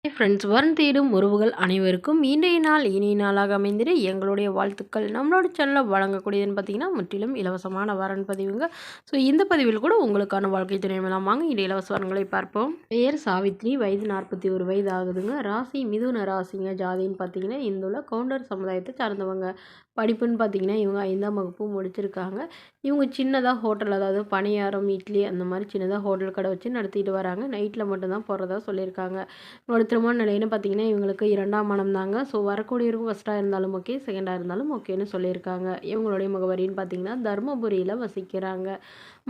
Friends, வரும் தேடும் உறவுகள் அனைவருக்கும் இன்றைய நாள் இனிய நாளாக அமைந்திட எங்களுடைய வாழ்த்துக்கள். நம்மளோட சேனலில் வழங்கக்கூடியதுன்னு பார்த்தீங்கன்னா முற்றிலும் இலவசமான வரன் பதிவுங்க. ஸோ இந்த பதிவில் கூட உங்களுக்கான வாழ்க்கை துணை மேலாம் வாங்க இந்த இலவச வரன்களை பார்ப்போம். பெயர் சாவித்ரி, வயது 41 வயது ஆகுதுங்க. ராசி மிதுன ராசிங்க. ஜாதின்னு பார்த்தீங்கன்னா இந்துல கவுண்டர் சமுதாயத்தை சார்ந்தவங்க. படிப்புன்னு பார்த்தீங்கன்னா இவங்க 5ஆம் வகுப்பு முடிச்சிருக்காங்க. இவங்க சின்னதாக ஹோட்டல், அதாவது பணியாரம், இட்லி அந்த மாதிரி சின்னதாக ஹோட்டல் கடை வச்சு நடத்திட்டு வராங்க. நைட்டில் மட்டும்தான் போகிறதா சொல்லியிருக்காங்க. இவங்களோட திருமண நிலைன்னு பார்த்தீங்கன்னா இவங்களுக்கு 2ஆம் மனம் தாங்க. ஸோ வரக்கூடியவருக்கும் ஃபஸ்ட்டாக இருந்தாலும் ஓகே, செகண்டாக இருந்தாலும் ஓகேன்னு சொல்லியிருக்காங்க. இவங்களுடைய முகவரின்னு பார்த்தீங்கன்னா தருமபுரியில் வசிக்கிறாங்க.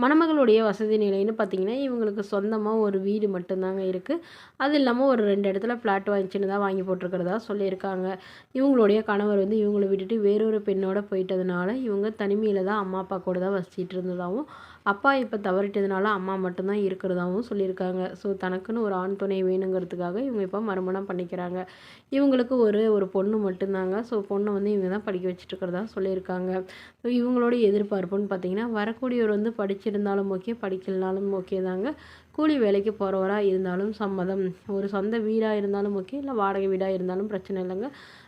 மணமகளுடைய வசதி நிலைன்னு பார்த்தீங்கன்னா இவங்களுக்கு சொந்தமாக ஒரு வீடு மட்டும்தாங்க இருக்குது. அது இல்லாமல் ஒரு 2 இடத்துல ஃப்ளாட் சின்னதாக வாங்கி போட்டிருக்கிறதா சொல்லியிருக்காங்க. இவங்களுடைய கணவர் இவங்களை விட்டுட்டு வேறொரு பெண்ணோட போயிட்டதுனால இவங்க தனிமையில் தான் அம்மா அப்பா கூட தான் வசிச்சிட்டு இருந்ததாகவும், அப்பா இப்போ தவறிட்டதுனால அம்மா மட்டும்தான் இருக்கிறதாகவும் சொல்லியிருக்காங்க. ஸோ தனக்குன்னு ஒரு ஆண் துணை வேணுங்கிறதுக்காக இவங்க இப்போ மறுமணம் பண்ணிக்கிறாங்க. இவங்களுக்கு ஒரு பொண்ணு மட்டும்தாங்க. ஸோ பொண்ணை இவங்க தான் படிக்க வச்சுட்டு இருக்கிறதா சொல்லியிருக்காங்க. ஸோ இவங்களோட எதிர்பார்ப்புன்னு பார்த்தீங்கன்னா வரக்கூடியவர் படிச்சிருந்தாலும் ஓகே, படிக்கலனாலும் ஓகே தாங்க. கூலி வேலைக்கு போகிறவராக இருந்தாலும் சம்மதம். ஒரு சொந்த வீடாக இருந்தாலும் ஓகே, இல்லை வாடகை வீடாக இருந்தாலும் பிரச்சனை இல்லைங்க.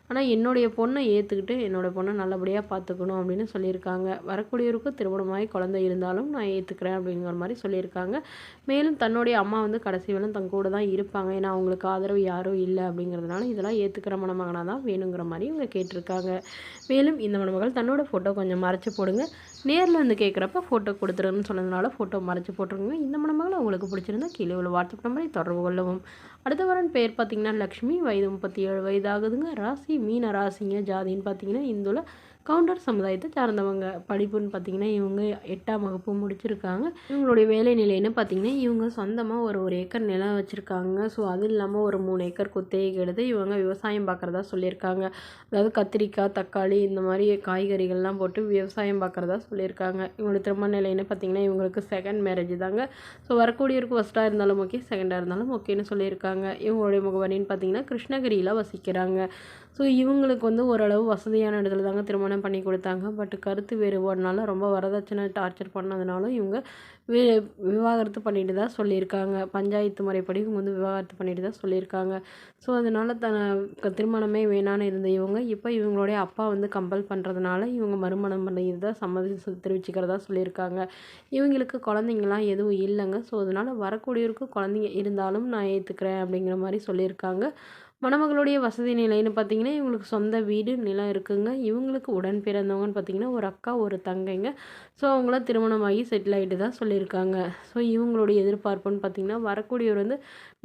ஆனால் என்னுடைய பொண்ணை ஏற்றுக்கிட்டு என்னோடய பொண்ணை நல்லபடியாக பார்த்துக்கணும் அப்படின்னு சொல்லியிருக்காங்க. வரக்கூடியவருக்கு திருமணமாகி குழந்தை இருந்தாலும் நான் ஏற்றுக்கிறேன் அப்படிங்கிற மாதிரி சொல்லியிருக்காங்க. மேலும் தன்னுடைய அம்மா கடைசி வேலும் தன் கூட தான் இருப்பாங்க. ஏன்னா அவங்களுக்கு ஆதரவு யாரும் இல்லை அப்படிங்கிறதுனால இதெல்லாம் ஏற்றுக்கிற மணமகனாக தான் வேணுங்கிற மாதிரி இவங்க கேட்டிருக்காங்க. மேலும் இந்த மணமகள் தன்னோட ஃபோட்டோ கொஞ்சம் மறைச்சி போடுங்க, நேரில் கேட்குறப்ப ஃபோட்டோ கொடுத்துருன்னு சொன்னதுனால ஃபோட்டோ மறைச்சி போட்டுருங்க. இந்த மணமகளை உங்களுக்கு பிடிச்சிருந்தா கீழே உள்ள வாட்ஸ்அப் நம்பரை தொடர்பு கொள்ளவும். அடுத்த வரன் பேர் பார்த்திங்கன்னா லக்ஷ்மி, வயது 37 வயது ஆகுதுங்க. ராசி மீன ராசிங்க. ஜாதின்னு பார்த்தீங்கன்னா இந்துல கவுண்டர் சமுதாயத்தை சார்ந்தவங்க. படிப்புன்னு பார்த்தீங்கன்னா இவங்க 8ஆம் வகுப்பு முடிச்சிருக்காங்க. இவங்களுடைய வேலை நிலைன்னு பார்த்தீங்கன்னா இவங்க சொந்தமாக ஒரு ஏக்கர் நிலம் வச்சுருக்காங்க. ஸோ அது இல்லாமல் ஒரு 3 ஏக்கர் குத்தகைக்கு எடுத்து இவங்க விவசாயம் பார்க்குறதா சொல்லியிருக்காங்க. அதாவது கத்திரிக்காய், தக்காளி இந்த மாதிரி காய்கறிகள்லாம் போட்டு விவசாயம் பார்க்குறதா சொல்லியிருக்காங்க. இவங்களோட திருமண நிலைன்னு பார்த்தீங்கன்னா இவங்களுக்கு செகண்ட் மேரேஜ் தாங்க. ஸோ வரக்கூடியவருக்கு ஃபஸ்ட்டாக இருந்தாலும் ஓகே, செகண்டாக இருந்தாலும் ஓகேன்னு சொல்லியிருக்காங்க. இவங்களுடைய முகவரின்னு பார்த்தீங்கன்னா கிருஷ்ணகிரியில் வசிக்கிறாங்க. ஸோ இவங்களுக்கு ஓரளவு வசதியான இடத்துல தாங்க திருமணம் பண்ணி கொடுத்தாங்க. பட் கருத்து வேறுபாடுனால ரொம்ப வரதட்சணை டார்ச்சர் பண்ணதுனாலும் இவங்க விவாகரத்து பண்ணிட்டு தான் சொல்லியிருக்காங்க. பஞ்சாயத்து முறைப்படி இவங்க விவாகரத்து பண்ணிட்டு தான் சொல்லியிருக்காங்க. ஸோ அதனால் திருமணமே வேணான்னு இருந்த இவங்க இப்போ இவங்களுடைய அப்பா கம்பல் பண்ணுறதுனால இவங்க மறுமணம் பண்ணிட்டு தான் சம்மதி தெரிவிச்சுக்கிறதா சொல்லியிருக்காங்க. இவங்களுக்கு குழந்தைங்களாம் எதுவும் இல்லைங்க. ஸோ அதனால் வரக்கூடியவருக்கு குழந்தைங்க இருந்தாலும் நான் ஏற்றுக்கிறேன் அப்படிங்கிற மாதிரி சொல்லியிருக்காங்க. மணமகளுடைய வசதி நிலைன்னு பார்த்தீங்கன்னா இவங்களுக்கு சொந்த வீடு, நிலம் இருக்குங்க. இவங்களுக்கு உடன் பிறந்தவங்கன்னு பார்த்தீங்கன்னா ஒரு அக்கா, ஒரு தங்கைங்க. ஸோ அவங்களாம் திருமணமாகி செட்டில் ஆகிட்டு தான் சொல்லியிருக்காங்க. ஸோ இவங்களுடைய எதிர்பார்ப்புன்னு பார்த்தீங்கன்னா வரக்கூடியவர்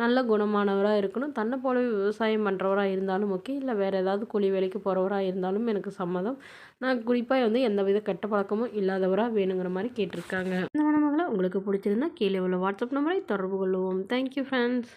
நல்ல குணமானவராக இருக்கணும். தன்னை போலவே விவசாயம் பண்ணுறவராக இருந்தாலும் ஓகே, இல்லை வேறு ஏதாவது கூலி வேலைக்கு போகிறவராக இருந்தாலும் எனக்கு சம்மதம். நான் குறிப்பாக எந்தவித கெட்ட பழக்கமும் இல்லாதவராக வேணுங்கிற மாதிரி கேட்டிருக்காங்க. இந்த மணமகளை உங்களுக்கு பிடிச்சிருந்தா கீழே உள்ள வாட்ஸ்அப் நம்பரை தொடர்பு கொள்ளுவோம். Thank you friends.